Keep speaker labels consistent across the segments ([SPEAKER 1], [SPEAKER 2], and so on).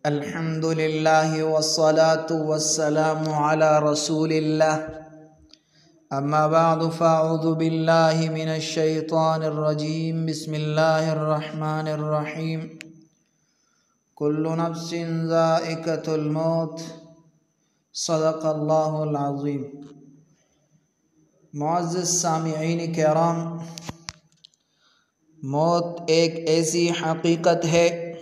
[SPEAKER 1] الحمد لله والصلاة والسلام على رسول الله. أما بعد فأعوذ بالله من الشيطان الرجيم. بسم الله الرحمن الرحيم. كل نفس ذائقة الموت. صدق الله العظيم. معزز سامعین کرام، موت ایک ایسی حقیقت ہے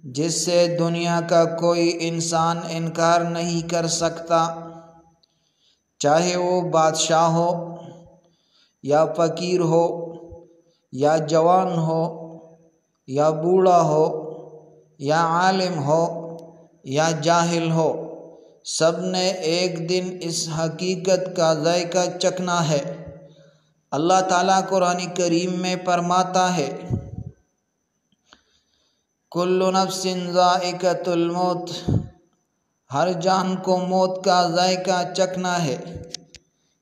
[SPEAKER 1] جس سے دنیا کا کوئی انسان انکار نہیں کر سکتا، چاہے وہ بادشاہ ہو یا فقیر ہو یا جوان ہو یا بوڑھا ہو یا عالم ہو یا جاہل ہو، سب نے ایک دن اس حقیقت کا ذائقہ چکھنا ہے۔ اللہ تعالیٰ قرآن کریم میں فرماتا ہے، کل نفس ذائقۃ الموت، ہر جان کو موت کا ذائقہ چکھنا ہے۔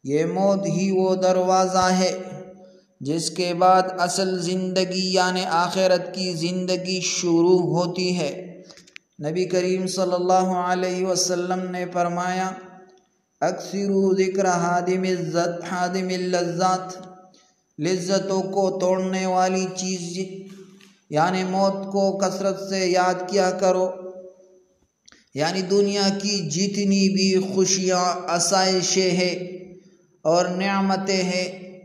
[SPEAKER 1] یہ موت ہی وہ دروازہ ہے جس کے بعد اصل زندگی یعنی آخرت کی زندگی شروع ہوتی ہے۔ نبی کریم صلی اللہ علیہ وسلم نے فرمایا، اکثروا ذکر حادم اللذات، لذتوں کو توڑنے والی چیز یعنی موت کو کثرت سے یاد کیا کرو۔ یعنی دنیا کی جتنی بھی خوشیاں، آسائشیں ہیں اور نعمتیں ہیں،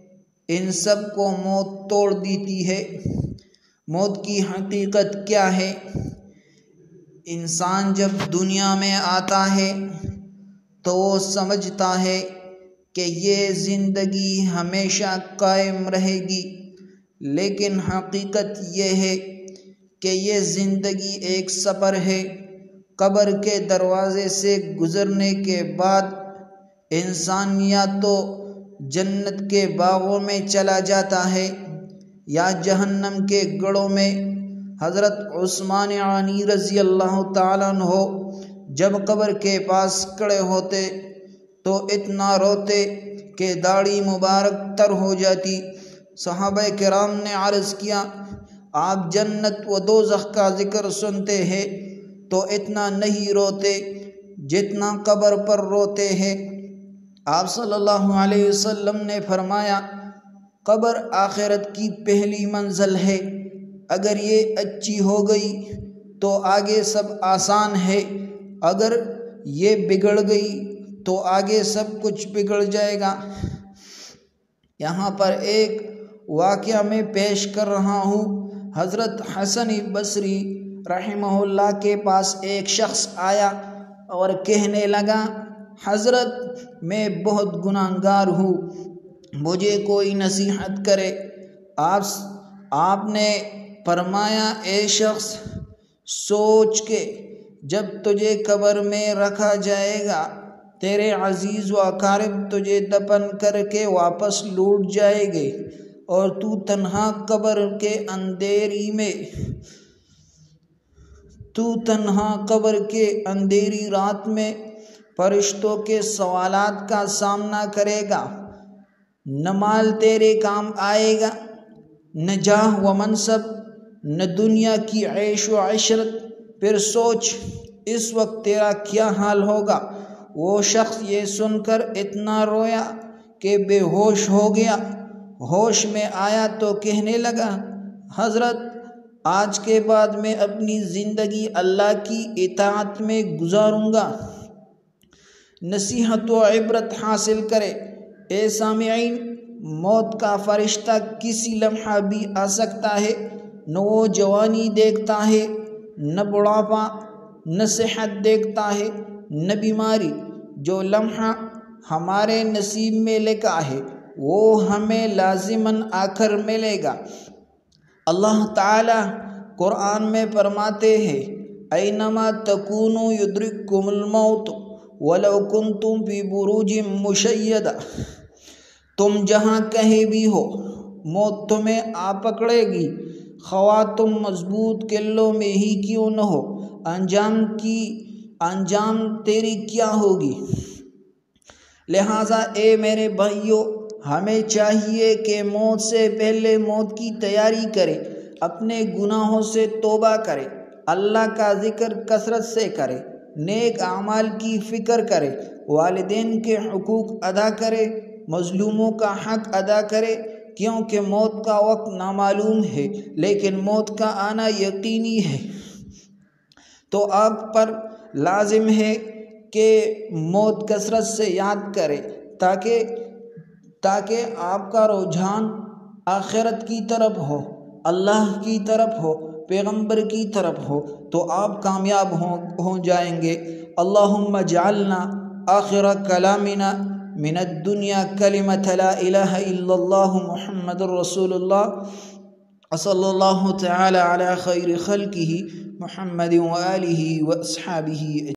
[SPEAKER 1] ان سب کو موت توڑ دیتی ہے۔ موت کی حقیقت کیا ہے؟ انسان جب دنیا میں آتا ہے تو وہ سمجھتا ہے کہ یہ زندگی ہمیشہ قائم رہے گی، لیکن حقیقت یہ ہے کہ یہ زندگی ایک سفر ہے۔ قبر کے دروازے سے گزرنے کے بعد انسان یا تو جنت کے باغوں میں چلا جاتا ہے یا جہنم کے گڑھوں میں۔ حضرت عثمان غنی رضی اللہ تعالیٰ عنہ جب قبر کے پاس کھڑے ہوتے تو اتنا روتے کہ داڑھی مبارک تر ہو جاتی۔ صحابہ کرام نے عرض کیا، آپ جنت و دوزخ کا ذکر سنتے ہیں تو اتنا نہیں روتے جتنا قبر پر روتے ہیں۔ آپ صلی اللہ علیہ وسلم نے فرمایا، قبر آخرت کی پہلی منزل ہے، اگر یہ اچھی ہو گئی تو آگے سب آسان ہے، اگر یہ بگڑ گئی تو آگے سب کچھ بگڑ جائے گا۔ یہاں پر ایک واقعہ میں پیش کر رہا ہوں۔ حضرت حسن بصری رحمہ اللہ کے پاس ایک شخص آیا اور کہنے لگا، حضرت میں بہت گناہگار ہوں، مجھے کوئی نصیحت کرے۔ آپ نے فرمایا، اے شخص، سوچ کے جب تجھے قبر میں رکھا جائے گا، تیرے عزیز و اقارب تجھے دفن کر کے واپس لوٹ جائے گے اور تو تنہا قبر کے اندھیری رات میں فرشتوں کے سوالات کا سامنا کرے گا۔ نہ مال تیرے کام آئے گا، نہ جاہ و منصب، نہ دنیا کی عیش و عشرت۔ پھر سوچ اس وقت تیرا کیا حال ہوگا۔ وہ شخص یہ سن کر اتنا رویا کہ بے ہوش ہو گیا۔ ہوش میں آیا تو کہنے لگا، حضرت آج کے بعد میں اپنی زندگی اللہ کی اطاعت میں گزاروں گا۔ نصیحت و عبرت حاصل کرے۔ اے سامعین، موت کا فرشتہ کسی لمحہ بھی آ سکتا ہے۔ نہ وہ جوانی دیکھتا ہے، نہ بڑھاپا، نہ صحت دیکھتا ہے، نہ بیماری۔ جو لمحہ ہمارے نصیب میں لکھا ہے وہ ہمیں لازماً آ کر ملے گا۔ اللہ تعالیٰ قرآن میں فرماتے ہیں، اینما تکونوا یدرککم الموت ولو کنتم فی بروج مشیدہ۔ تم جہاں کہیں بھی ہو، موت تمہیں آ پکڑے گی، خواہ تم مضبوط قلعوں میں ہی کیوں نہ ہو۔ انجام تیری کیا ہوگی؟ لہٰذا اے میرے بھائیوں، ہمیں چاہیے کہ موت سے پہلے موت کی تیاری کریں۔ اپنے گناہوں سے توبہ کرے، اللہ کا ذکر کثرت سے کرے، نیک اعمال کی فکر کرے، والدین کے حقوق ادا کرے، مظلوموں کا حق ادا کرے، کیونکہ موت کا وقت نامعلوم ہے لیکن موت کا آنا یقینی ہے۔ تو آپ پر لازم ہے کہ موت کثرت سے یاد کرے تاکہ آپ کا رجحان آخرت کی طرف ہو، اللہ کی طرف ہو، پیغمبر کی طرف ہو، تو آپ کامیاب ہو جائیں گے۔ اللہم اجعلنا آخر کلامنا من الدنیا کلمۃ لا الہ الا اللہ محمد رسول اللہ صلی اللہ تعالی علی خیر خلقہ محمد وآلہ واصحابہ۔